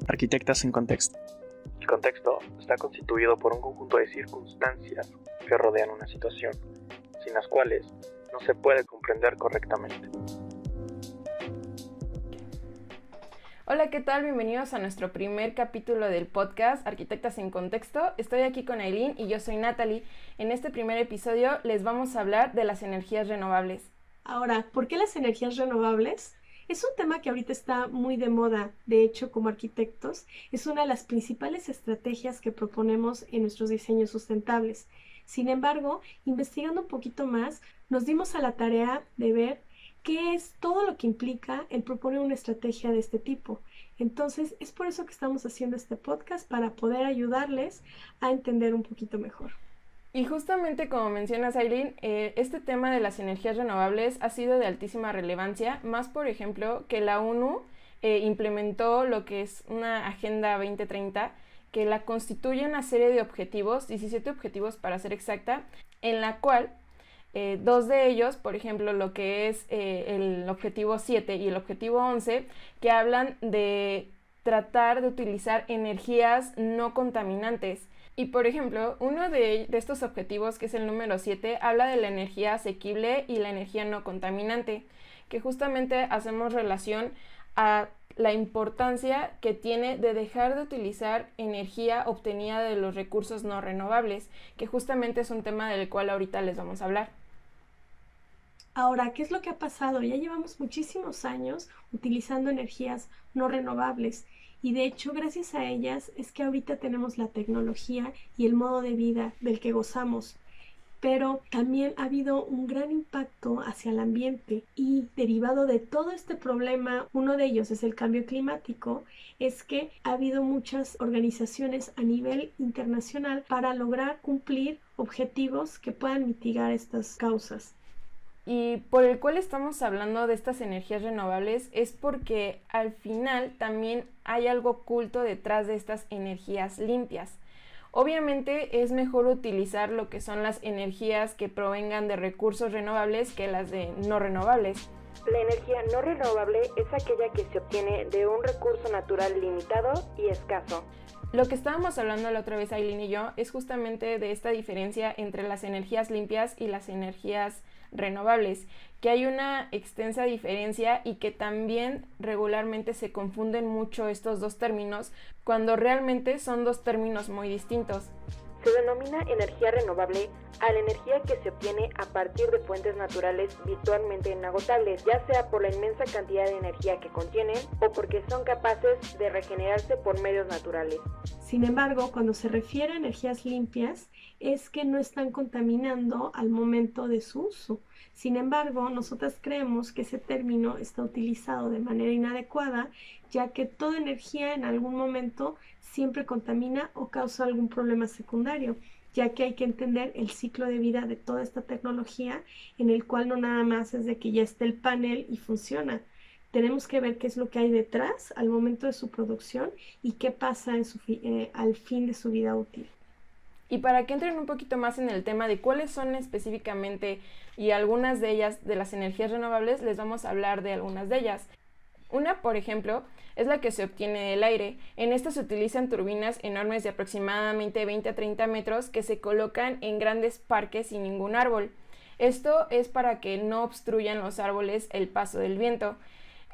Arquitectas en contexto. El contexto está constituido por un conjunto de circunstancias que rodean una situación, sin las cuales no se puede comprender correctamente. Hola, ¿qué tal? Bienvenidos a nuestro primer capítulo del podcast Arquitectas en Contexto. Estoy aquí con Aileen y yo soy Natalie. En este primer episodio les vamos a hablar de las energías renovables. Ahora, ¿por qué las energías renovables? Es un tema que ahorita está muy de moda. De hecho, como arquitectos, es una de las principales estrategias que proponemos en nuestros diseños sustentables. Sin embargo, investigando un poquito más, nos dimos a la tarea de ver qué es todo lo que implica el proponer una estrategia de este tipo. Entonces, es por eso que estamos haciendo este podcast, para poder ayudarles a entender un poquito mejor. Y justamente como mencionas, Aileen, este tema de las energías renovables ha sido de altísima relevancia, más por ejemplo que la ONU implementó lo que es una Agenda 2030, que la constituye una serie de objetivos, 17 objetivos para ser exacta, en la cual dos de ellos, por ejemplo, lo que es el objetivo 7 y el objetivo 11, que hablan de tratar de utilizar energías no contaminantes. Y por ejemplo, uno de estos objetivos, que es el número 7, habla de la energía asequible y la energía no contaminante, que justamente hacemos relación a la importancia que tiene de dejar de utilizar energía obtenida de los recursos no renovables, que justamente es un tema del cual ahorita les vamos a hablar. Ahora, ¿qué es lo que ha pasado? Ya llevamos muchísimos años utilizando energías no renovables y de hecho gracias a ellas es que ahorita tenemos la tecnología y el modo de vida del que gozamos. Pero también ha habido un gran impacto hacia el ambiente y derivado de todo este problema, uno de ellos es el cambio climático, es que ha habido muchas organizaciones a nivel internacional para lograr cumplir objetivos que puedan mitigar estas causas. Y por el cual estamos hablando de estas energías renovables es porque al final también hay algo oculto detrás de estas energías limpias. Obviamente es mejor utilizar lo que son las energías que provengan de recursos renovables que las de no renovables. La energía no renovable es aquella que se obtiene de un recurso natural limitado y escaso. Lo que estábamos hablando la otra vez Aileen y yo es justamente de esta diferencia entre las energías limpias y las energías renovables, que hay una extensa diferencia y que también regularmente se confunden mucho estos dos términos cuando realmente son dos términos muy distintos. Se denomina energía renovable a la energía que se obtiene a partir de fuentes naturales virtualmente inagotables, ya sea por la inmensa cantidad de energía que contienen o porque son capaces de regenerarse por medios naturales. Sin embargo, cuando se refiere a energías limpias, es que no están contaminando al momento de su uso. Sin embargo, nosotras creemos que ese término está utilizado de manera inadecuada, ya que toda energía en algún momento siempre contamina o causa algún problema secundario, ya que hay que entender el ciclo de vida de toda esta tecnología, en el cual no nada más es de que ya esté el panel y funciona. Tenemos que ver qué es lo que hay detrás al momento de su producción y qué pasa al fin de su vida útil. Y para que entren un poquito más en el tema de cuáles son específicamente y algunas de ellas de las energías renovables, les vamos a hablar de algunas de ellas. Una, por ejemplo, es la que se obtiene del aire. En esta se utilizan turbinas enormes de aproximadamente 20 a 30 metros que se colocan en grandes parques sin ningún árbol. Esto es para que no obstruyan los árboles el paso del viento.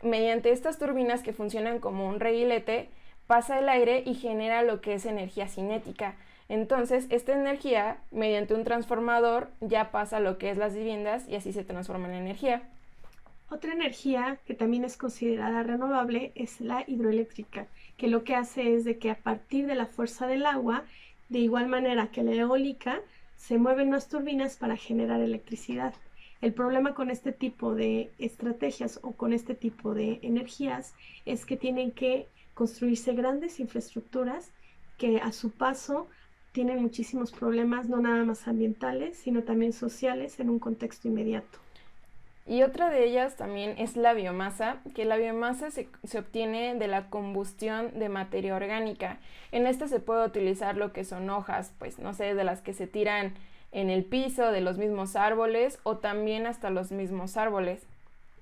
Mediante estas turbinas, que funcionan como un reguilete, pasa el aire y genera lo que es energía cinética. Entonces, esta energía, mediante un transformador, ya pasa a lo que es las viviendas y así se transforma en energía. Otra energía que también es considerada renovable es la hidroeléctrica, que lo que hace es de que a partir de la fuerza del agua, de igual manera que la eólica, se mueven unas turbinas para generar electricidad. El problema con este tipo de estrategias o con este tipo de energías es que tienen que construirse grandes infraestructuras que a su paso tienen muchísimos problemas, no nada más ambientales, sino también sociales en un contexto inmediato. Y otra de ellas también es la biomasa, que la biomasa se obtiene de la combustión de materia orgánica. En esta se puede utilizar lo que son hojas, pues no sé, de las que se tiran en el piso, de los mismos árboles o también hasta los mismos árboles.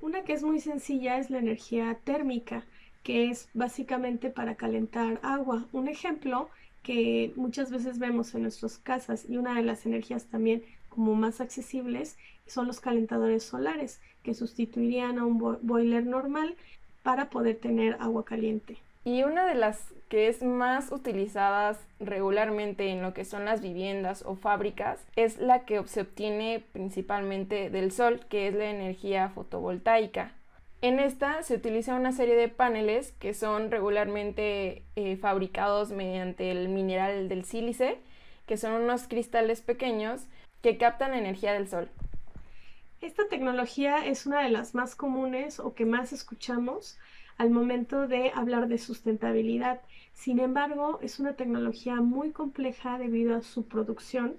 Una que es muy sencilla es la energía térmica, que es básicamente para calentar agua. Un ejemplo que muchas veces vemos en nuestras casas y una de las energías también como más accesibles son los calentadores solares, que sustituirían a un boiler normal para poder tener agua caliente. Y una de las que es más utilizadas regularmente en lo que son las viviendas o fábricas es la que se obtiene principalmente del sol, que es la energía fotovoltaica. En esta se utiliza una serie de paneles que son regularmente fabricados mediante el mineral del sílice, que son unos cristales pequeños que captan la energía del sol. Esta tecnología es una de las más comunes o que más escuchamos al momento de hablar de sustentabilidad. Sin embargo, es una tecnología muy compleja debido a su producción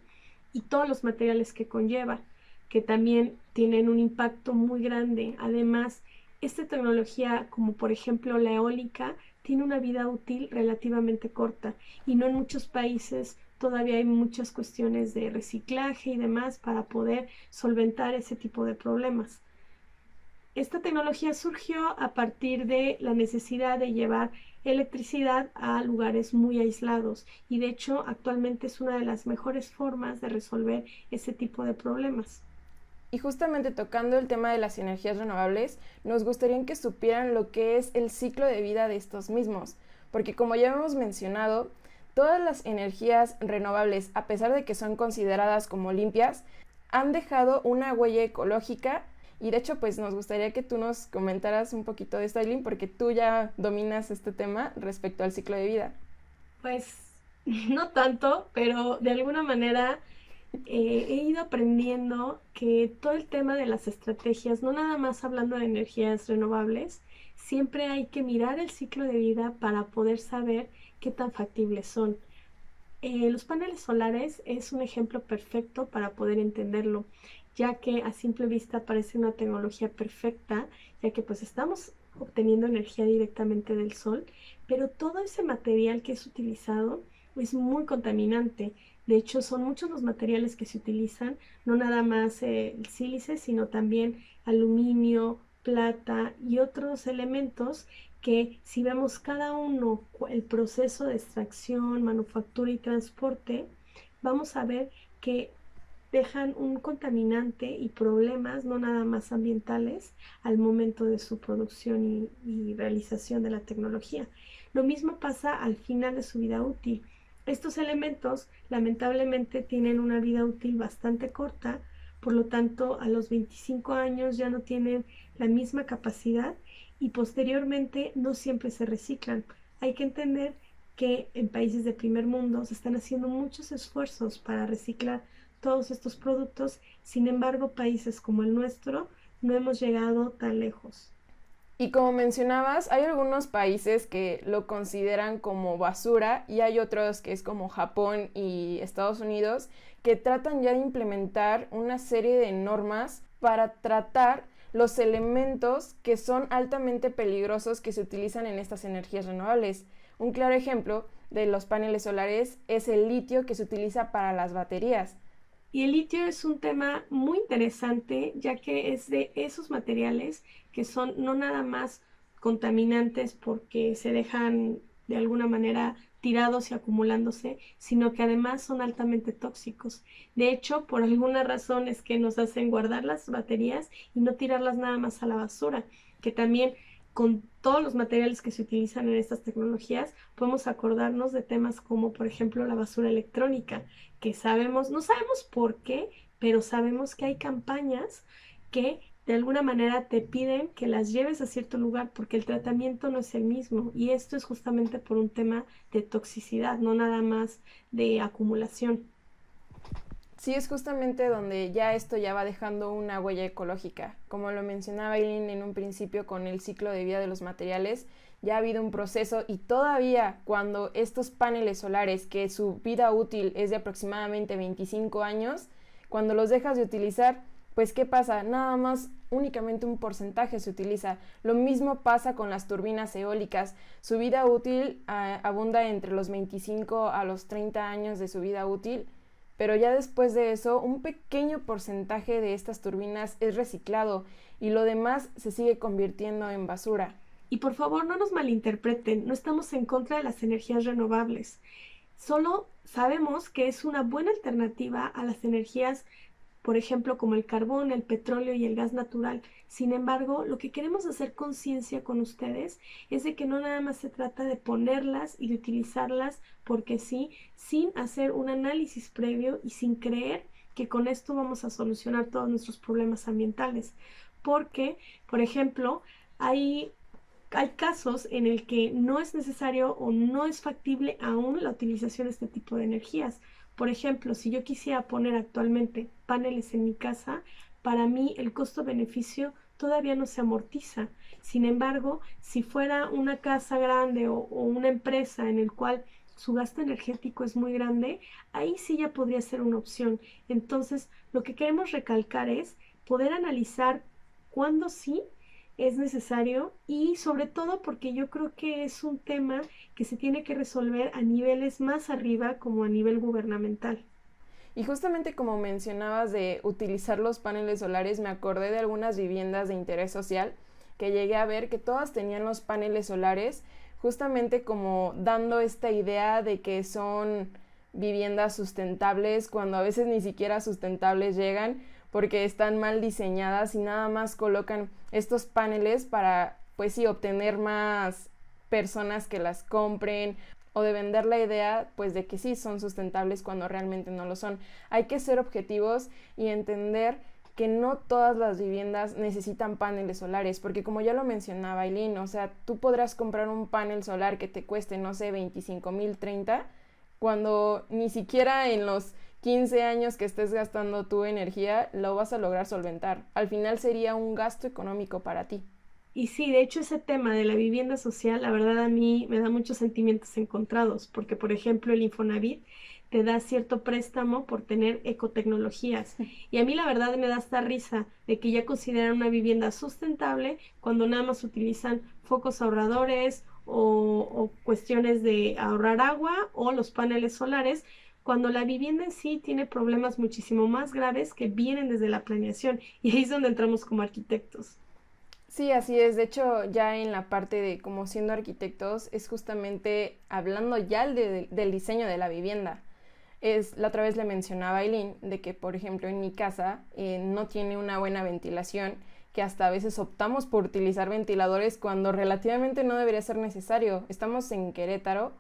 y todos los materiales que conlleva, que también tienen un impacto muy grande. Además, esta tecnología, como por ejemplo la eólica, tiene una vida útil relativamente corta y no en muchos países todavía hay muchas cuestiones de reciclaje y demás para poder solventar ese tipo de problemas. Esta tecnología surgió a partir de la necesidad de llevar electricidad a lugares muy aislados y de hecho actualmente es una de las mejores formas de resolver ese tipo de problemas. Y justamente tocando el tema de las energías renovables, nos gustaría que supieran lo que es el ciclo de vida de estos mismos, porque como ya hemos mencionado, todas las energías renovables, a pesar de que son consideradas como limpias, han dejado una huella ecológica y de hecho pues nos gustaría que tú nos comentaras un poquito de esto, Aileen, porque tú ya dominas este tema respecto al ciclo de vida. Pues no tanto, pero de alguna manera he ido aprendiendo que todo el tema de las estrategias, no nada más hablando de energías renovables, siempre hay que mirar el ciclo de vida para poder saber qué tan factibles son. Los paneles solares es un ejemplo perfecto para poder entenderlo, ya que a simple vista parece una tecnología perfecta, ya que pues estamos obteniendo energía directamente del sol, pero todo ese material que es utilizado es muy contaminante. De hecho, son muchos los materiales que se utilizan, no nada más el sílice, sino también aluminio, plata y otros elementos que si vemos cada uno el proceso de extracción, manufactura y transporte, vamos a ver que dejan un contaminante y problemas no nada más ambientales al momento de su producción y realización de la tecnología. Lo mismo pasa al final de su vida útil. Estos elementos lamentablemente tienen una vida útil bastante corta, por lo tanto a los 25 años ya no tienen la misma capacidad y posteriormente no siempre se reciclan. Hay que entender que en países de primer mundo se están haciendo muchos esfuerzos para reciclar todos estos productos, sin embargo países como el nuestro no hemos llegado tan lejos. Y como mencionabas, hay algunos países que lo consideran como basura y hay otros que es como Japón y Estados Unidos que tratan ya de implementar una serie de normas para tratar los elementos que son altamente peligrosos que se utilizan en estas energías renovables. Un claro ejemplo de los paneles solares es el litio que se utiliza para las baterías. Y el litio es un tema muy interesante, ya que es de esos materiales que son no nada más contaminantes porque se dejan de alguna manera tirados y acumulándose, sino que además son altamente tóxicos. De hecho, por alguna razón es que nos hacen guardar las baterías y no tirarlas nada más a la basura, que también con todos los materiales que se utilizan en estas tecnologías, podemos acordarnos de temas como, por ejemplo, la basura electrónica, que sabemos, no sabemos por qué, pero sabemos que hay campañas que de alguna manera te piden que las lleves a cierto lugar porque el tratamiento no es el mismo. Y esto es justamente por un tema de toxicidad, no nada más de acumulación. Sí, es justamente donde ya esto ya va dejando una huella ecológica. Como lo mencionaba Aileen en un principio con el ciclo de vida de los materiales, ya ha habido un proceso y todavía cuando estos paneles solares, que su vida útil es de aproximadamente 25 años, cuando los dejas de utilizar, pues ¿qué pasa? Nada más únicamente un porcentaje se utiliza. Lo mismo pasa con las turbinas eólicas. Su vida útil abunda entre los 25 a los 30 años de su vida útil, pero ya después de eso un pequeño porcentaje de estas turbinas es reciclado y lo demás se sigue convirtiendo en basura. Y por favor, no nos malinterpreten, no estamos en contra de las energías renovables. Solo sabemos que es una buena alternativa a las energías, por ejemplo, como el carbón, el petróleo y el gas natural. Sin embargo, lo que queremos hacer conciencia con ustedes es de que no nada más se trata de ponerlas y de utilizarlas porque sí, sin hacer un análisis previo y sin creer que con esto vamos a solucionar todos nuestros problemas ambientales. Porque, por ejemplo, hay casos en el que no es necesario o no es factible aún la utilización de este tipo de energías. Por ejemplo, si yo quisiera poner actualmente paneles en mi casa, para mí el costo-beneficio todavía no se amortiza. Sin embargo, si fuera una casa grande o una empresa en el cual su gasto energético es muy grande, ahí sí ya podría ser una opción. Entonces, lo que queremos recalcar es poder analizar cuándo sí es necesario y sobre todo porque yo creo que es un tema que se tiene que resolver a niveles más arriba como a nivel gubernamental. Y justamente como mencionabas de utilizar los paneles solares, me acordé de algunas viviendas de interés social que llegué a ver que todas tenían los paneles solares, justamente como dando esta idea de que son viviendas sustentables cuando a veces ni siquiera sustentables llegan porque están mal diseñadas y nada más colocan estos paneles para, pues sí, obtener más personas que las compren o de vender la idea, pues de que sí son sustentables cuando realmente no lo son. Hay que ser objetivos y entender que no todas las viviendas necesitan paneles solares, porque como ya lo mencionaba Aileen, o sea, tú podrás comprar un panel solar que te cueste, no sé, 25,000, 30, cuando ni siquiera en los 15 años que estés gastando tu energía lo vas a lograr solventar. Al final sería un gasto económico para ti. Y sí, de hecho ese tema de la vivienda social, la verdad a mí me da muchos sentimientos encontrados, porque por ejemplo el Infonavit te da cierto préstamo por tener ecotecnologías. Y a mí la verdad me da hasta risa de que ya consideran una vivienda sustentable cuando nada más utilizan focos ahorradores o cuestiones de ahorrar agua o los paneles solares, cuando la vivienda en sí tiene problemas muchísimo más graves que vienen desde la planeación. Y ahí es donde entramos como arquitectos. Sí, así es. De hecho, ya en la parte de como siendo arquitectos, es justamente hablando ya del diseño de la vivienda. La otra vez le mencionaba a Aileen de que, por ejemplo, en mi casa no tiene una buena ventilación, que hasta a veces optamos por utilizar ventiladores cuando relativamente no debería ser necesario. Estamos en Querétaro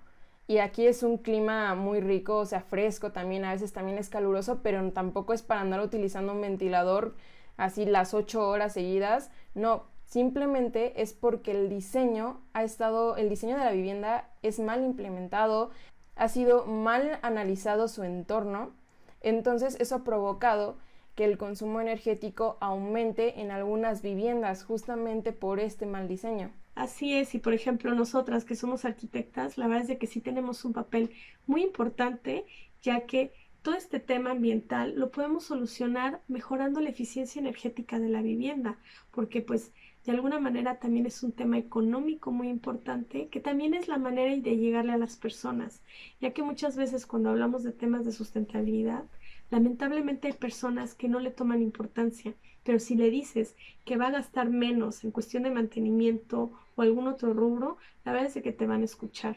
y aquí es un clima muy rico, o sea, fresco también, a veces también es caluroso, pero tampoco es para andar utilizando un ventilador así las 8 horas seguidas. No, simplemente es porque el diseño de la vivienda es mal implementado, ha sido mal analizado su entorno, entonces eso ha provocado que el consumo energético aumente en algunas viviendas justamente por este mal diseño. Así es, y por ejemplo nosotras que somos arquitectas, la verdad es de que sí tenemos un papel muy importante, ya que todo este tema ambiental lo podemos solucionar mejorando la eficiencia energética de la vivienda, porque pues de alguna manera también es un tema económico muy importante, que también es la manera de llegarle a las personas, ya que muchas veces cuando hablamos de temas de sustentabilidad, lamentablemente hay personas que no le toman importancia, pero si le dices que va a gastar menos en cuestión de mantenimiento o algún otro rubro, la verdad es que te van a escuchar.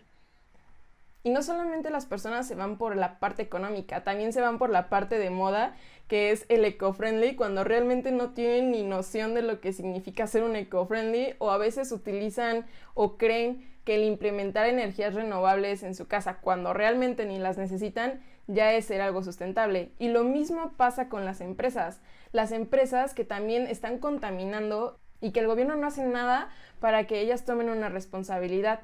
Y no solamente las personas se van por la parte económica, también se van por la parte de moda, que es el eco-friendly, cuando realmente no tienen ni noción de lo que significa ser un eco-friendly, o a veces utilizan o creen que el implementar energías renovables en su casa cuando realmente ni las necesitan ya es ser algo sustentable. Y lo mismo pasa con las empresas que también están contaminando y que el gobierno no hace nada para que ellas tomen una responsabilidad.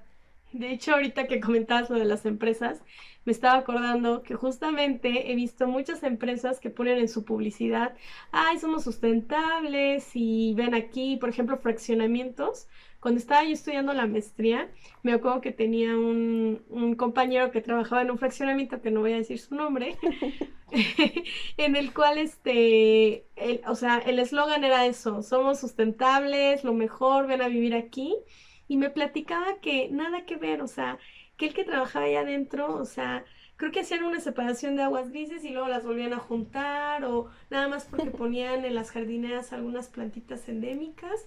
De hecho, ahorita que comentabas lo de las empresas, me estaba acordando que justamente he visto muchas empresas que ponen en su publicidad, ay, somos sustentables y ven aquí, por ejemplo, fraccionamientos. Cuando estaba yo estudiando la maestría, me acuerdo que tenía un compañero que trabajaba en un fraccionamiento, que no voy a decir su nombre, en el cual el eslogan era eso, somos sustentables, lo mejor, ven a vivir aquí. Y me platicaba que nada que ver, o sea, que el que trabajaba allá adentro, o sea, creo que hacían una separación de aguas grises y luego las volvían a juntar, o nada más porque ponían en las jardineras algunas plantitas endémicas.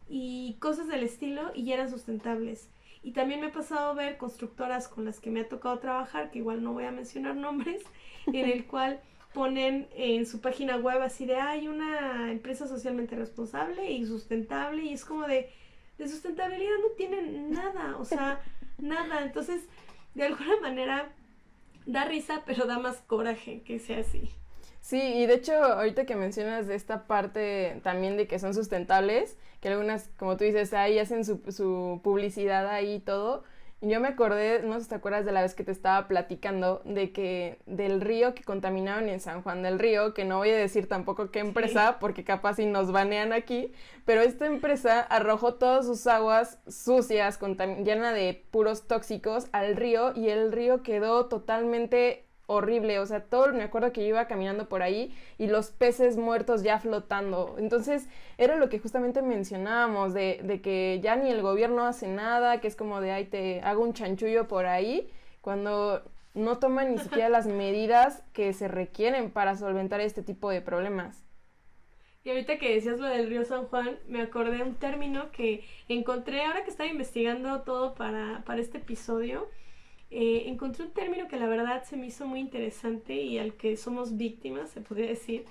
y cosas del estilo y ya eran sustentables. Y también me ha pasado ver constructoras con las que me ha tocado trabajar, que igual no voy a mencionar nombres, en el cual ponen en su página web así de hay una empresa socialmente responsable y sustentable, y es como de sustentabilidad no tienen nada, o sea, nada. Entonces, de alguna manera da risa, pero da más coraje que sea así. Sí, y de hecho, ahorita que mencionas de esta parte también de que son sustentables, que algunas, como tú dices, ahí hacen su publicidad ahí y todo, yo me acordé, no sé si te acuerdas de la vez que te estaba platicando, de que del río que contaminaron en San Juan del Río, que no voy a decir tampoco qué empresa, sí, porque capaz si nos banean aquí, pero esta empresa arrojó todas sus aguas sucias, llena de puros tóxicos al río, y el río quedó totalmente horrible, o sea, me acuerdo que yo iba caminando por ahí y los peces muertos ya flotando. Entonces era lo que justamente mencionábamos de que ya ni el gobierno hace nada, que es como de, ay, te hago un chanchullo por ahí, cuando no toman ni siquiera las medidas que se requieren para solventar este tipo de problemas. Y ahorita que decías lo del río San Juan, me acordé de un término que encontré ahora que estaba investigando todo para este episodio. Encontré un término que la verdad se me hizo muy interesante y al que somos víctimas, se podría decir,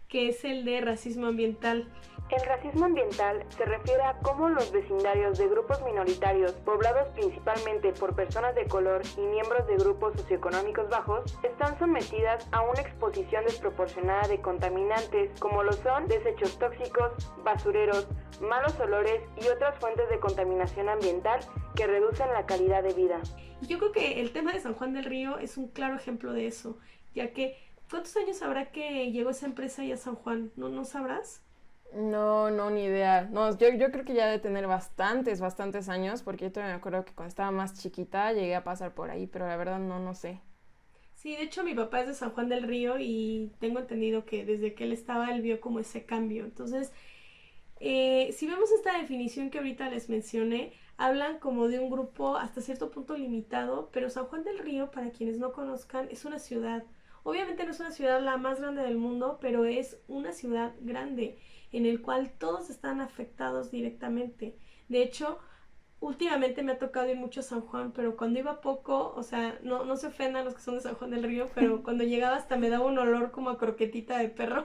que es el de racismo ambiental. El racismo ambiental se refiere a cómo los vecindarios de grupos minoritarios, poblados principalmente por personas de color y miembros de grupos socioeconómicos bajos, están sometidas a una exposición desproporcionada de contaminantes como lo son desechos tóxicos, basureros, malos olores y otras fuentes de contaminación ambiental que reducen la calidad de vida. Yo creo que el tema de San Juan del Río es un claro ejemplo de eso, ya que ¿cuántos años habrá que llegó esa empresa ya a San Juan? ¿No sabrás? No, ni idea. No, yo creo que ya de tener bastantes años, porque yo todavía me acuerdo que cuando estaba más chiquita llegué a pasar por ahí, pero la verdad no sé. Sí, de hecho mi papá es de San Juan del Río y tengo entendido que desde que él estaba, él vio como ese cambio. Entonces, si vemos esta definición que ahorita les mencioné, hablan como de un grupo hasta cierto punto limitado, pero San Juan del Río, para quienes no conozcan, es una ciudad. Obviamente no es una ciudad la más grande del mundo, pero es una ciudad grande en el cual todos están afectados directamente. De hecho, últimamente me ha tocado ir mucho a San Juan, pero cuando iba poco, o sea, no se ofendan los que son de San Juan del Río, pero cuando llegaba hasta me daba un olor como a croquetita de perro,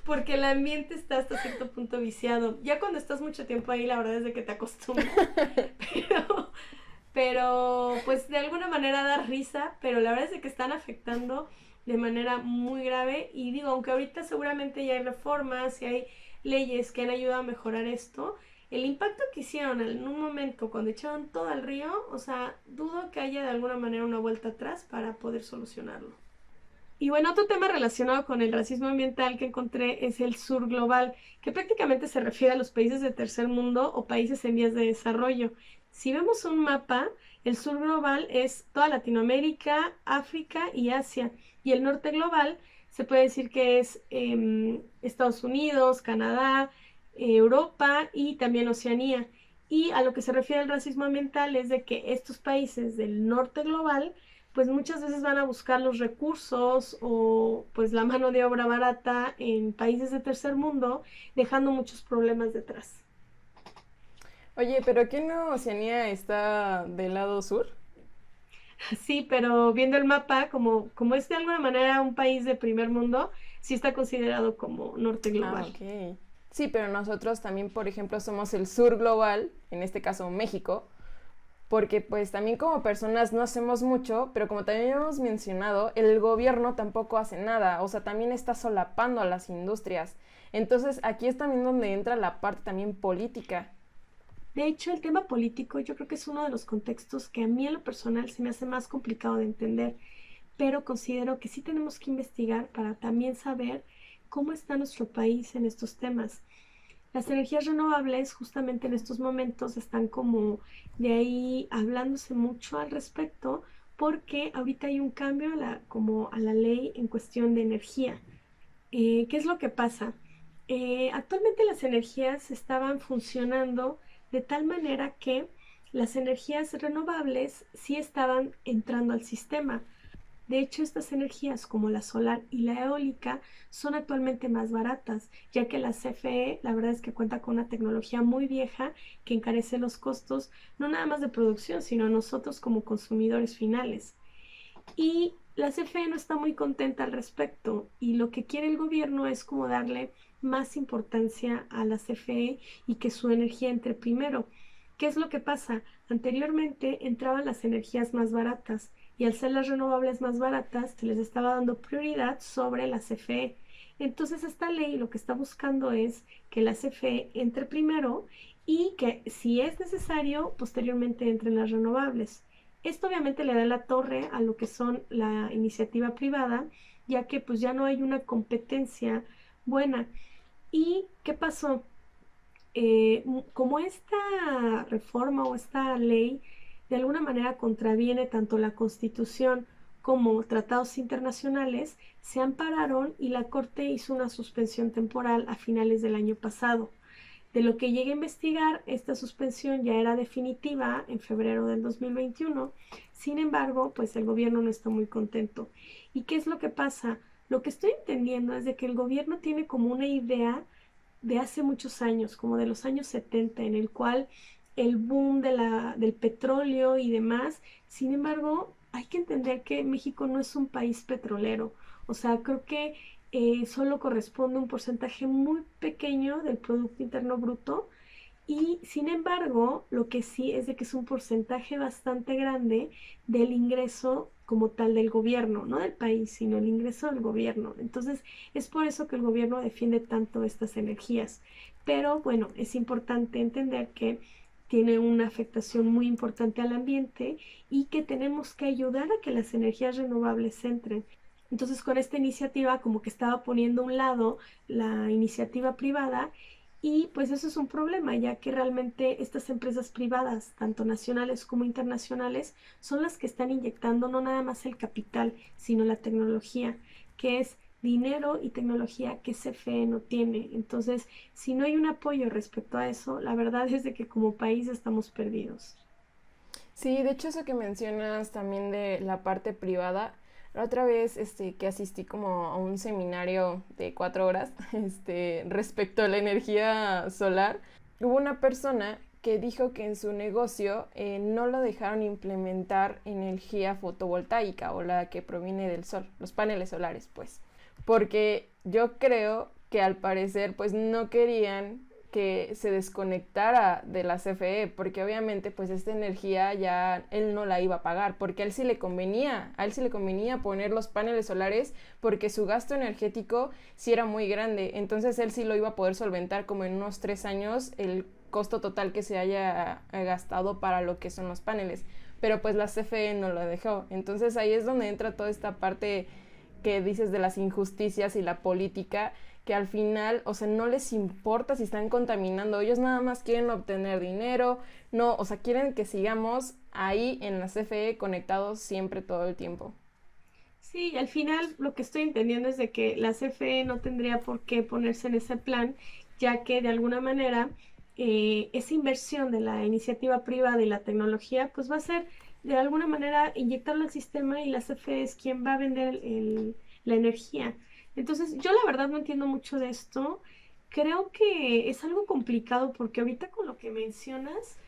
porque el ambiente está hasta cierto punto viciado. Ya cuando estás mucho tiempo ahí, la verdad es de que te acostumbras, pero pues de alguna manera da risa, pero la verdad es de que están afectando de manera muy grave. Y digo, aunque ahorita seguramente ya hay reformas y hay leyes que han ayudado a mejorar esto, el impacto que hicieron en un momento cuando echaron todo al río, o sea, dudo que haya de alguna manera una vuelta atrás para poder solucionarlo. Y bueno, otro tema relacionado con el racismo ambiental que encontré es el sur global, que prácticamente se refiere a los países de tercer mundo o países en vías de desarrollo. Si vemos un mapa, el sur global es toda Latinoamérica, África y Asia, y el norte global se puede decir que es Estados Unidos, Canadá, Europa y también Oceanía. Y a lo que se refiere al racismo ambiental es de que estos países del norte global pues muchas veces van a buscar los recursos o pues la mano de obra barata en países de tercer mundo, dejando muchos problemas detrás. Oye, ¿pero qué no Oceanía está del lado sur? Sí, pero viendo el mapa, como es de alguna manera un país de primer mundo, sí está considerado como norte global. Ah, ok. Sí, pero nosotros también, por ejemplo, somos el sur global, en este caso México, porque pues también como personas no hacemos mucho, pero como también hemos mencionado, el gobierno tampoco hace nada, o sea, también está solapando a las industrias. Entonces aquí es también donde entra la parte también política. De hecho, el tema político yo creo que es uno de los contextos que a mí en lo personal se me hace más complicado de entender, pero considero que sí tenemos que investigar para también saber cómo está nuestro país en estos temas. Las energías renovables justamente en estos momentos están como de ahí hablándose mucho al respecto porque ahorita hay un cambio como a la ley en cuestión de energía. ¿Qué es lo que pasa? Actualmente las energías estaban funcionando de tal manera que las energías renovables sí estaban entrando al sistema. De hecho, estas energías como la solar y la eólica son actualmente más baratas, ya que la CFE la verdad es que cuenta con una tecnología muy vieja que encarece los costos, no nada más de producción, sino nosotros como consumidores finales. Y la CFE no está muy contenta al respecto y lo que quiere el gobierno es como darle más importancia a la CFE y que su energía entre primero. ¿Qué es lo que pasa? Anteriormente entraban las energías más baratas y al ser las renovables más baratas se les estaba dando prioridad sobre la CFE. Entonces esta ley lo que está buscando es que la CFE entre primero y que si es necesario posteriormente entren las renovables. Esto obviamente le da la torre a lo que son la iniciativa privada, ya que pues ya no hay una competencia buena. ¿Y qué pasó? Como esta reforma o esta ley de alguna manera contraviene tanto la Constitución como tratados internacionales, se ampararon y la Corte hizo una suspensión temporal a finales del año pasado. De lo que llegué a investigar, esta suspensión ya era definitiva en febrero del 2021. Sin embargo, pues el gobierno no está muy contento. ¿Y qué es lo que pasa? Lo que estoy entendiendo es de que el gobierno tiene como una idea de hace muchos años, como de los años 70, en el cual el boom del petróleo y demás. Sin embargo, hay que entender que México no es un país petrolero. O sea, creo que solo corresponde un porcentaje muy pequeño del Producto Interno Bruto y sin embargo lo que sí es de que es un porcentaje bastante grande del ingreso como tal del gobierno, no del país, sino el ingreso del gobierno. Entonces es por eso que el gobierno defiende tanto estas energías. Pero bueno, es importante entender que tiene una afectación muy importante al ambiente y que tenemos que ayudar a que las energías renovables entren. Entonces, con esta iniciativa como que estaba poniendo a un lado la iniciativa privada y pues eso es un problema, ya que realmente estas empresas privadas, tanto nacionales como internacionales, son las que están inyectando no nada más el capital, sino la tecnología, que es dinero y tecnología que CFE no tiene. Entonces, si no hay un apoyo respecto a eso, la verdad es de que como país estamos perdidos. Sí, de hecho eso que mencionas también de la parte privada, la otra vez que asistí como a un seminario de 4 horas respecto a la energía solar, hubo una persona que dijo que en su negocio no lo dejaron implementar energía fotovoltaica o la que proviene del sol, los paneles solares pues, porque yo creo que al parecer pues no querían que se desconectara de la CFE, porque obviamente pues esta energía ya él no la iba a pagar, porque a él sí le convenía poner los paneles solares porque su gasto energético sí era muy grande, entonces él sí lo iba a poder solventar como en unos 3 años el costo total que se haya gastado para lo que son los paneles, pero pues la CFE no lo dejó, entonces ahí es donde entra toda esta parte que dices de las injusticias y la política, que al final, o sea, no les importa si están contaminando, ellos nada más quieren obtener dinero, no, o sea, quieren que sigamos ahí en la CFE conectados siempre todo el tiempo. Sí, y al final lo que estoy entendiendo es de que la CFE no tendría por qué ponerse en ese plan, ya que de alguna manera esa inversión de la iniciativa privada y la tecnología, pues va a ser de alguna manera inyectarlo al sistema y la CFE es quien va a vender la energía. Entonces, yo la verdad no entiendo mucho de esto. Creo que es algo complicado porque ahorita con lo que mencionas,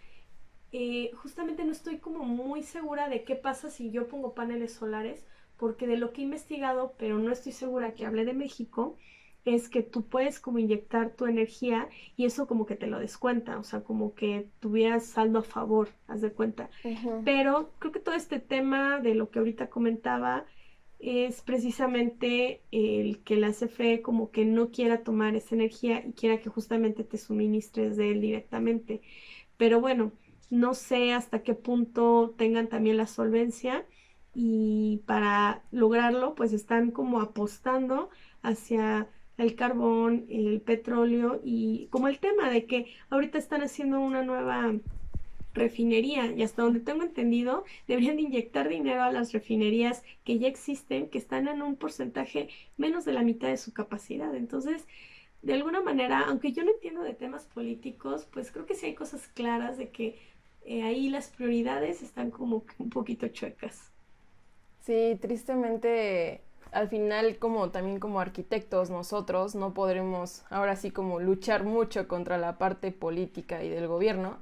justamente no estoy como muy segura de qué pasa si yo pongo paneles solares, porque de lo que he investigado, pero no estoy segura que hable de México, es que tú puedes como inyectar tu energía y eso como que te lo descuenta, o sea, como que tuvieras saldo a favor, haz de cuenta. Uh-huh. Pero creo que todo este tema de lo que ahorita comentaba es precisamente el que la CFE como que no quiera tomar esa energía y quiera que justamente te suministres de él directamente. Pero bueno, no sé hasta qué punto tengan también la solvencia y para lograrlo pues están como apostando hacia el carbón, el petróleo y como el tema de que ahorita están haciendo una nueva refinería y hasta donde tengo entendido deberían de inyectar dinero a las refinerías que ya existen, que están en un porcentaje menos de la mitad de su capacidad. Entonces, de alguna manera, aunque yo no entiendo de temas políticos, pues creo que sí hay cosas claras de que ahí las prioridades están como que un poquito chuecas. Sí, tristemente, al final, como también como arquitectos, nosotros no podremos ahora sí como luchar mucho contra la parte política y del gobierno,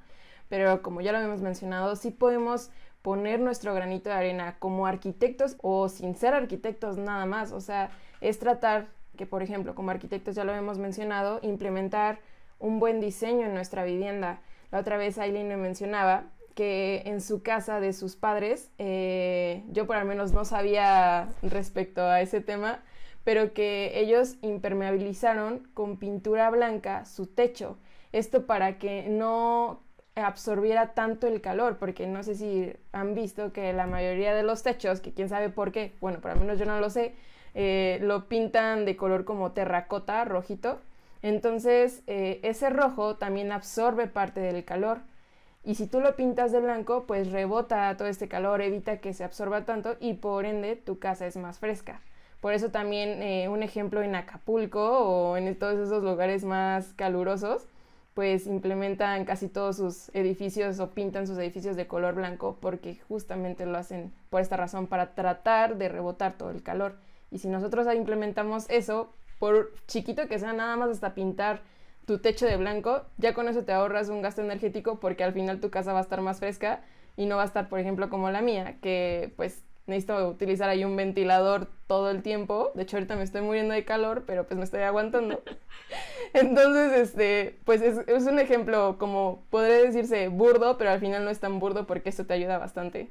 pero como ya lo habíamos mencionado, sí podemos poner nuestro granito de arena como arquitectos o sin ser arquitectos nada más. O sea, es tratar que, por ejemplo, como arquitectos ya lo hemos mencionado, implementar un buen diseño en nuestra vivienda. La otra vez Aileen me mencionaba que en su casa de sus padres, yo por al menos no sabía respecto a ese tema, pero que ellos impermeabilizaron con pintura blanca su techo. Esto para que no absorbiera tanto el calor, porque no sé si han visto que la mayoría de los techos, que quién sabe por qué, bueno, por al menos yo no lo sé, lo pintan de color como terracota, rojito. Entonces, ese rojo también absorbe parte del calor. Y si tú lo pintas de blanco, pues rebota todo este calor, evita que se absorba tanto y por ende tu casa es más fresca. Por eso también un ejemplo en Acapulco o en todos esos lugares más calurosos, pues implementan casi todos sus edificios o pintan sus edificios de color blanco porque justamente lo hacen por esta razón, para tratar de rebotar todo el calor. Y si nosotros implementamos eso, por chiquito que sea, nada más hasta pintar tu techo de blanco, ya con eso te ahorras un gasto energético porque al final tu casa va a estar más fresca y no va a estar, por ejemplo, como la mía, que pues necesito utilizar ahí un ventilador todo el tiempo. De hecho, ahorita me estoy muriendo de calor, pero pues me estoy aguantando. Entonces, pues es un ejemplo como podría decirse burdo, pero al final no es tan burdo porque esto te ayuda bastante.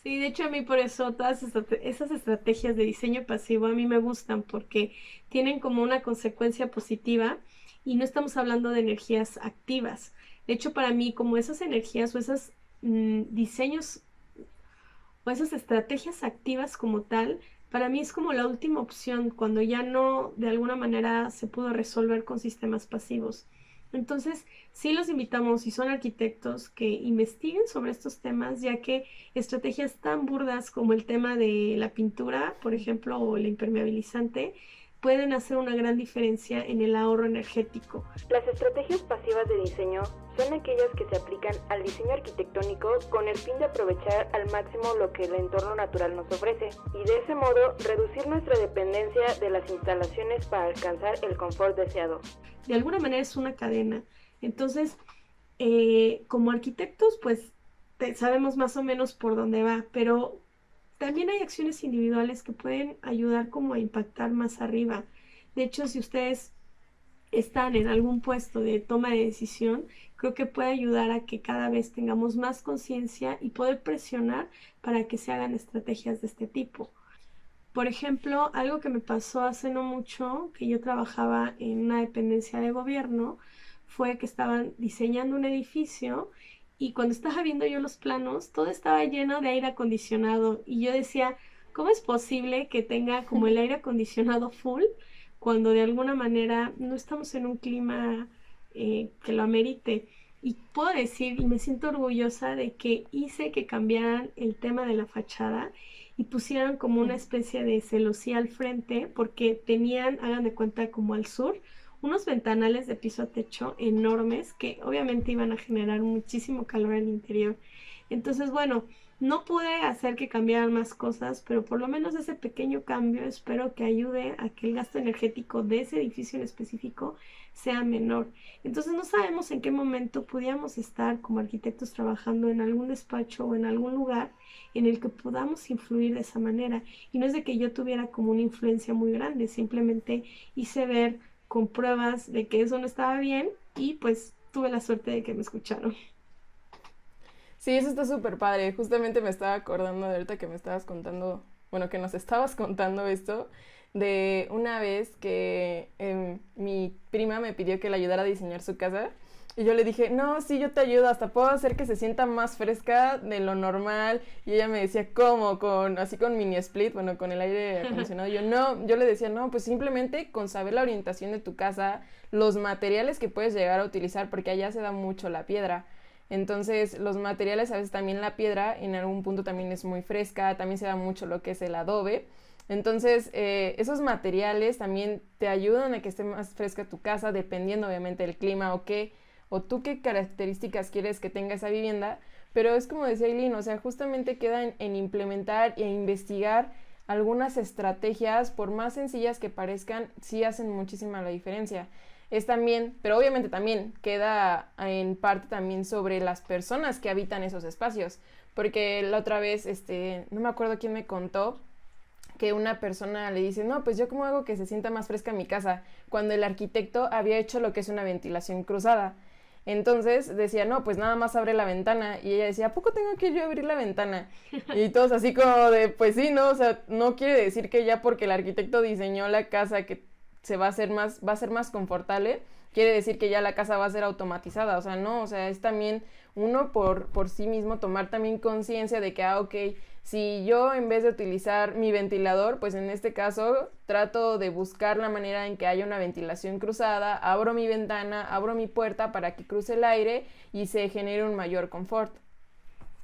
Sí, de hecho a mí por eso todas esas estrategias de diseño pasivo a mí me gustan porque tienen como una consecuencia positiva y no estamos hablando de energías activas. De hecho, para mí, como esas energías o esos diseños o esas estrategias activas como tal, para mí es como la última opción cuando ya no de alguna manera se pudo resolver con sistemas pasivos. Entonces, sí los invitamos, si son arquitectos, que investiguen sobre estos temas, ya que estrategias tan burdas como el tema de la pintura, por ejemplo, o el impermeabilizante, pueden hacer una gran diferencia en el ahorro energético. Las estrategias pasivas de diseño son aquellas que se aplican al diseño arquitectónico con el fin de aprovechar al máximo lo que el entorno natural nos ofrece y de ese modo reducir nuestra dependencia de las instalaciones para alcanzar el confort deseado. De alguna manera es una cadena. Entonces, como arquitectos, pues sabemos más o menos por dónde va, pero también hay acciones individuales que pueden ayudar como a impactar más arriba. De hecho, si ustedes están en algún puesto de toma de decisión, creo que puede ayudar a que cada vez tengamos más conciencia y poder presionar para que se hagan estrategias de este tipo. Por ejemplo, algo que me pasó hace no mucho, que yo trabajaba en una dependencia de gobierno, fue que estaban diseñando un edificio y cuando estaba viendo yo los planos, todo estaba lleno de aire acondicionado y yo decía, ¿cómo es posible que tenga como el aire acondicionado full cuando de alguna manera no estamos en un clima que lo amerite? Y puedo decir, y me siento orgullosa de que hice que cambiaran el tema de la fachada y pusieran como una especie de celosía al frente porque tenían, hagan de cuenta como al sur, unos ventanales de piso a techo enormes que obviamente iban a generar muchísimo calor en el interior. Entonces, bueno, no pude hacer que cambiaran más cosas, pero por lo menos ese pequeño cambio espero que ayude a que el gasto energético de ese edificio en específico sea menor. Entonces no sabemos en qué momento pudiéramos estar como arquitectos trabajando en algún despacho o en algún lugar en el que podamos influir de esa manera. Y no es de que yo tuviera como una influencia muy grande, simplemente hice ver con pruebas de que eso no estaba bien y pues tuve la suerte de que me escucharon. Sí, eso está súper padre. Justamente me estaba acordando de ahorita que me estabas contando, bueno, que nos estabas contando esto, de una vez que mi prima me pidió que le ayudara a diseñar su casa. Y yo le dije, no, sí, yo te ayudo, hasta puedo hacer que se sienta más fresca de lo normal. Y ella me decía, ¿cómo? Así con mini split, bueno, con el aire acondicionado. Y yo no, yo le decía, no, pues simplemente con saber la orientación de tu casa, los materiales que puedes llegar a utilizar, porque allá se da mucho la piedra. Entonces, los materiales, a veces también la piedra, en algún punto también es muy fresca, también se da mucho lo que es el adobe. Entonces, esos materiales también te ayudan a que esté más fresca tu casa, dependiendo obviamente del clima o tú qué características quieres que tenga esa vivienda, pero es como decía Eileen, o sea, justamente queda en implementar e investigar algunas estrategias, por más sencillas que parezcan, sí hacen muchísima la diferencia. Es también, pero obviamente también queda en parte también sobre las personas que habitan esos espacios, porque la otra vez, no me acuerdo quién me contó, que una persona le dice, no, pues yo cómo hago que se sienta más fresca mi casa, cuando el arquitecto había hecho lo que es una ventilación cruzada. Entonces decía, no, pues nada más abre la ventana. Y ella decía, ¿a poco tengo que yo abrir la ventana? Y todos así como de, pues sí, ¿no? O sea, no quiere decir que ya porque el arquitecto diseñó la casa que va a ser más confortable, quiere decir que ya la casa va a ser automatizada. O sea, no, o sea, es también uno por sí mismo tomar también conciencia de que, ok, si yo en vez de utilizar mi ventilador, pues en este caso trato de buscar la manera en que haya una ventilación cruzada, abro mi ventana, abro mi puerta para que cruce el aire y se genere un mayor confort.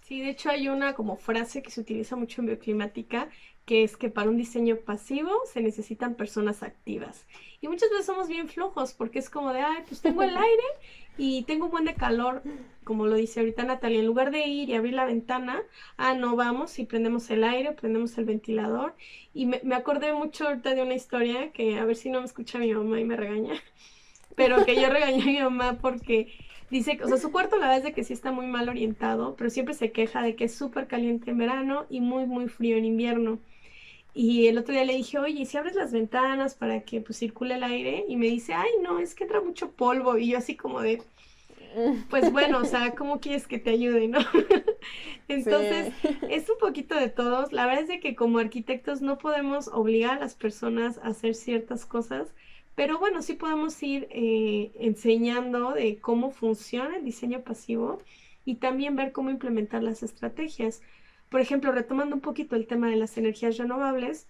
Sí, de hecho hay una como frase que se utiliza mucho en bioclimática, que es que para un diseño pasivo se necesitan personas activas. Y muchas veces somos bien flojos porque es como de, ay, pues tengo el aire y tengo un buen de calor, como lo dice ahorita Natalia, en lugar de ir y abrir la ventana, no, vamos y prendemos el aire, prendemos el ventilador. Y me acordé mucho ahorita de una historia que a ver si no me escucha mi mamá y me regaña, pero que yo regañé a mi mamá porque dice, o sea, su cuarto la verdad es de que sí está muy mal orientado, pero siempre se queja de que es súper caliente en verano y muy, muy frío en invierno. Y el otro día le dije, oye, ¿y si abres las ventanas para que pues circule el aire? Y me dice, ay, no, es que entra mucho polvo. Y yo así como de, pues bueno, o sea, ¿cómo quieres que te ayude, no? Entonces, Sí. es un poquito de todos. La verdad es de que como arquitectos no podemos obligar a las personas a hacer ciertas cosas, pero bueno, sí podemos ir enseñando de cómo funciona el diseño pasivo y también ver cómo implementar las estrategias. Por ejemplo, retomando un poquito el tema de las energías renovables,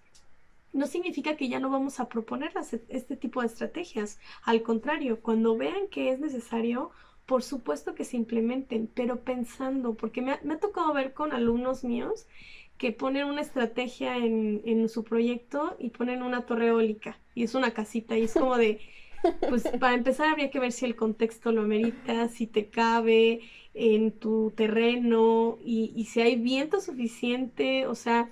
no significa que ya no vamos a proponer este tipo de estrategias. Al contrario, cuando vean que es necesario, por supuesto que se implementen, pero pensando, porque me ha tocado ver con alumnos míos que ponen una estrategia en su proyecto y ponen una torre eólica y es una casita y es como de, pues para empezar habría que ver si el contexto lo amerita, si te cabe en tu terreno y si hay viento suficiente, o sea,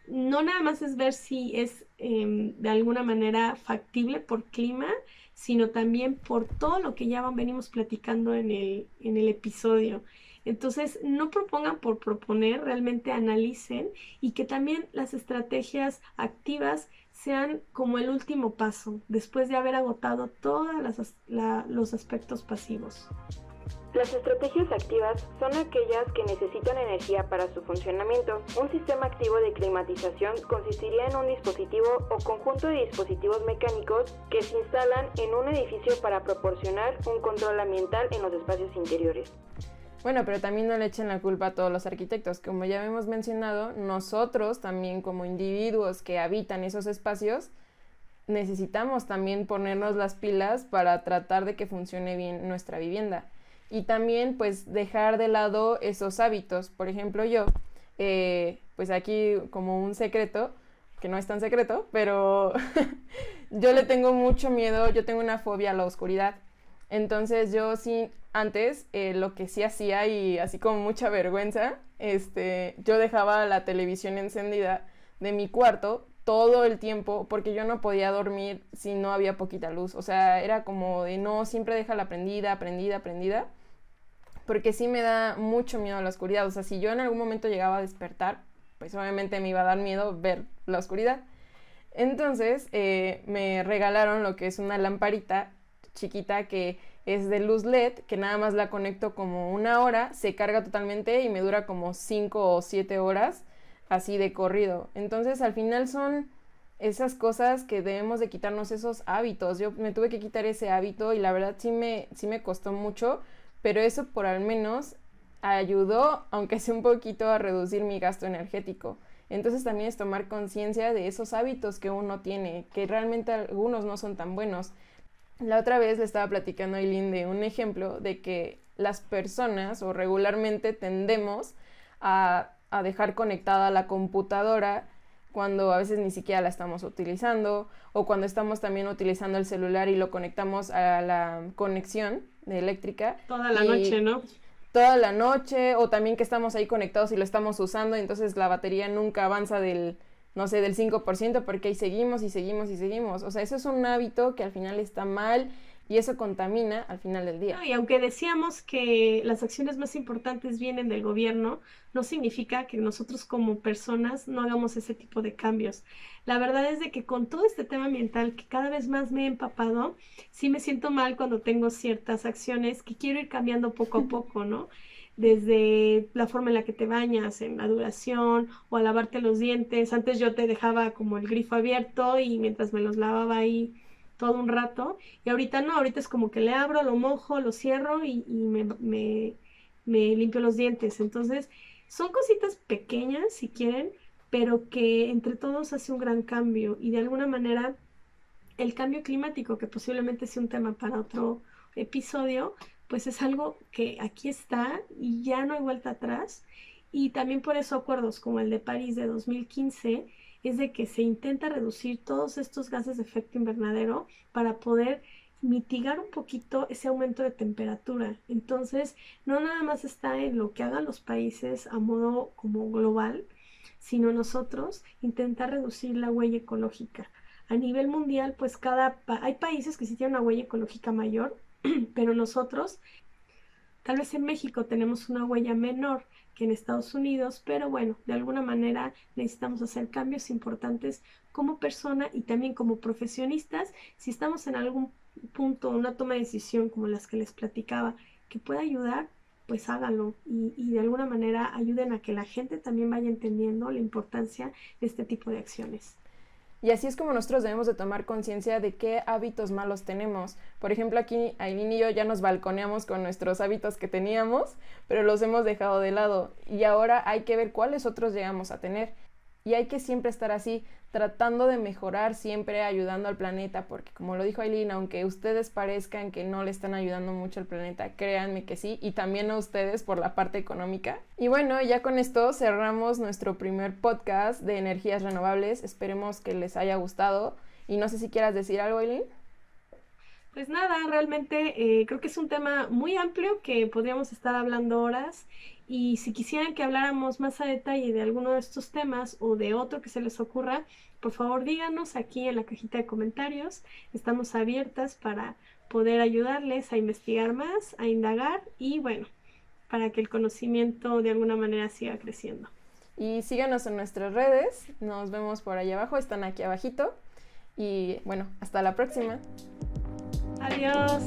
no nada más es ver si es de alguna manera factible por clima, sino también por todo lo que ya venimos platicando en el episodio. Entonces, no propongan por proponer, realmente analicen y que también las estrategias activas sean como el último paso, después de haber agotado todos los aspectos pasivos. Las estrategias activas son aquellas que necesitan energía para su funcionamiento. Un sistema activo de climatización consistiría en un dispositivo o conjunto de dispositivos mecánicos que se instalan en un edificio para proporcionar un control ambiental en los espacios interiores. Bueno, pero también no le echen la culpa a todos los arquitectos. Como ya hemos mencionado, nosotros también como individuos que habitan esos espacios, necesitamos también ponernos las pilas para tratar de que funcione bien nuestra vivienda. Y también pues dejar de lado esos hábitos. Por ejemplo, yo, pues aquí como un secreto, que no es tan secreto, pero yo le tengo mucho miedo, yo tengo una fobia a la oscuridad. Entonces yo sí, antes lo que sí hacía y así como mucha vergüenza, yo dejaba la televisión encendida de mi cuarto todo el tiempo porque yo no podía dormir si no había poquita luz. O sea, era como de no, siempre déjala prendida, porque sí me da mucho miedo a la oscuridad. O sea, si yo en algún momento llegaba a despertar, pues obviamente me iba a dar miedo ver la oscuridad. Entonces me regalaron lo que es una lamparita chiquita que es de luz LED, que nada más la conecto como 1 hora, se carga totalmente y me dura como 5 o 7 horas, así de corrido. Entonces al final son esas cosas que debemos de quitarnos, esos hábitos. Yo me tuve que quitar ese hábito y la verdad sí me costó mucho, pero eso por al menos ayudó, aunque sea un poquito, a reducir mi gasto energético. Entonces también es tomar conciencia de esos hábitos que uno tiene, que realmente algunos no son tan buenos. La otra vez le estaba platicando a Eileen de un ejemplo de que las personas o regularmente tendemos a dejar conectada la computadora cuando a veces ni siquiera la estamos utilizando, o cuando estamos también utilizando el celular y lo conectamos a la conexión eléctrica. Toda la noche, ¿no? toda la noche, o también que estamos ahí conectados y lo estamos usando, y entonces la batería nunca avanza del 5%, porque ahí seguimos y seguimos y seguimos. O sea, eso es un hábito que al final está mal y eso contamina al final del día. No, y aunque decíamos que las acciones más importantes vienen del gobierno, no significa que nosotros como personas no hagamos ese tipo de cambios. La verdad es de que con todo este tema ambiental que cada vez más me he empapado, sí me siento mal cuando tengo ciertas acciones que quiero ir cambiando poco a poco, ¿no? Desde la forma en la que te bañas, en la duración o a lavarte los dientes. Antes yo te dejaba como el grifo abierto y mientras me los lavaba ahí todo un rato. Y ahorita no, ahorita es como que le abro, lo mojo, lo cierro me limpio los dientes. Entonces, son cositas pequeñas, si quieren, pero que entre todos hace un gran cambio. Y de alguna manera, el cambio climático, que posiblemente sea un tema para otro episodio, pues es algo que aquí está y ya no hay vuelta atrás. Y también por eso acuerdos como el de París de 2015 es de que se intenta reducir todos estos gases de efecto invernadero para poder mitigar un poquito ese aumento de temperatura. Entonces, no nada más está en lo que hagan los países a modo como global, sino nosotros intentar reducir la huella ecológica. A nivel mundial, pues hay países que sí tienen una huella ecológica mayor, pero nosotros, tal vez en México tenemos una huella menor que en Estados Unidos, pero bueno, de alguna manera necesitamos hacer cambios importantes como persona y también como profesionistas. Si estamos en algún punto, una toma de decisión como las que les platicaba, que pueda ayudar, pues háganlo y de alguna manera ayuden a que la gente también vaya entendiendo la importancia de este tipo de acciones. Y así es como nosotros debemos de tomar conciencia de qué hábitos malos tenemos. Por ejemplo, aquí Aileen y yo ya nos balconeamos con nuestros hábitos que teníamos, pero los hemos dejado de lado. Y ahora hay que ver cuáles otros llegamos a tener. Y hay que siempre estar así, tratando de mejorar, siempre ayudando al planeta, porque como lo dijo Aileen, aunque ustedes parezcan que no le están ayudando mucho al planeta, créanme que sí, y también a ustedes por la parte económica. Y bueno, ya con esto cerramos nuestro primer podcast de energías renovables. Esperemos que les haya gustado. Y no sé si quieras decir algo, Aileen. Pues nada, realmente creo que es un tema muy amplio que podríamos estar hablando horas y si quisieran que habláramos más a detalle de alguno de estos temas o de otro que se les ocurra, por favor díganos aquí en la cajita de comentarios. Estamos abiertas para poder ayudarles a investigar más, a indagar y bueno, para que el conocimiento de alguna manera siga creciendo. Y síganos en nuestras redes, nos vemos por allá abajo, están aquí abajito. Y bueno, hasta la próxima. Adiós.